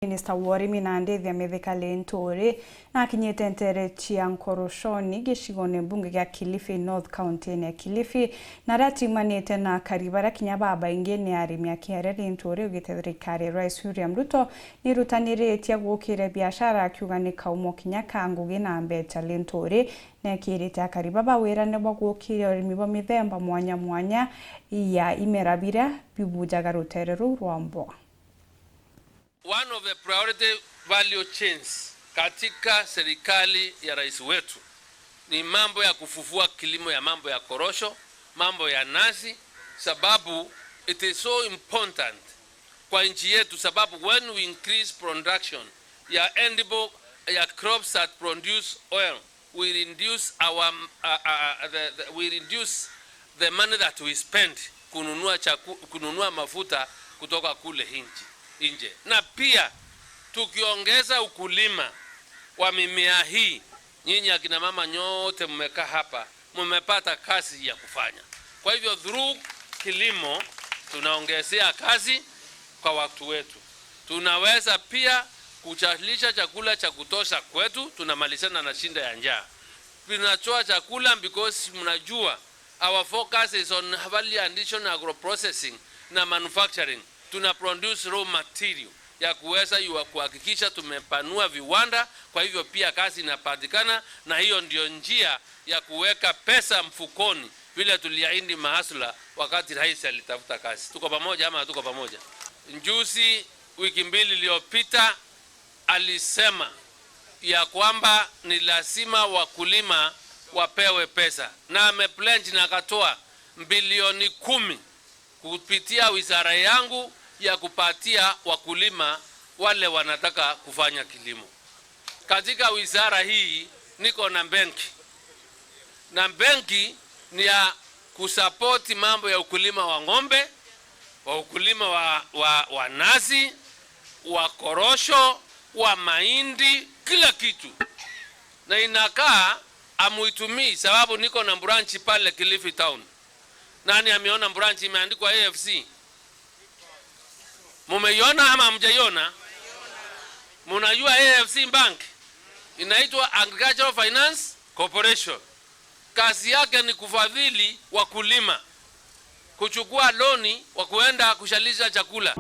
MINISTA wa URIMI na ndethia metheka Linturi na akinyite ntere chia nkoroshoni gicigone mbunge gya KILIFI North County ya KILIFI na ratimanite na AKARI barakinya baba ingi ni ARIMI akihere Linturi ugite THIRIKARI Rais William Ruto NIIRUTANIRITIE GUTIGIRA biashara akiuga ni kaumo kinya ngugi na mbecha Linturi na kirite AKARI baba Wiirane Bwa GUTIGIRA URIMI bo mithemba mwanya mwanya ya imerabira bibujaga rutereru rwa Mbwa. One of the priority value chains katika serikali ya rais wetu ni mambo ya kufufua kilimo ya mambo ya korosho, mambo ya nazi, sababu it is so important kwa nchi yetu, sababu when we increase production ya edible ya crops that produce oil, we reduce our we reduce the money that we spend kununua mafuta kutoka kule nje. Na pia tukiongeza ukulima wa mimea hii, nyinyi akina mama nyote mmekaa hapa mmepata kazi ya kufanya. Kwa hivyo through kilimo tunaongezea kazi kwa watu wetu. Tunaweza pia kuchalisha chakula cha kutosha kwetu, tunamalizana na shinda ya njaa. Tunatoa chakula because mnajua our focus is on value addition, agro processing na manufacturing. Tuna produce raw material ya kuweza kuhakikisha tumepanua viwanda, kwa hivyo pia kazi inapatikana, na hiyo ndio njia ya kuweka pesa mfukoni vile tuliahidi mahasula wakati rais alitafuta kazi. Tuko pamoja ama hatuko pamoja? Njuzi wiki mbili iliyopita alisema ya kwamba ni lazima wakulima wapewe pesa, na amepledge na akatoa bilioni 10 kupitia wizara yangu ya kupatia wakulima wale wanataka kufanya kilimo. Katika wizara hii niko na benki. Na benki ni ya kusapoti mambo ya ukulima wa ng'ombe, wa ukulima wa nazi, wa korosho, wa mahindi, kila kitu. Na inakaa amuitumii sababu niko na branch pale Kilifi town. Nani ameona branch imeandikwa AFC? Mumeiona ama hamjaiona? Mnajua AFC Bank inaitwa Agricultural Finance Corporation. Kazi yake ni kufadhili wakulima, kuchukua loni wa kuenda kushalisha chakula.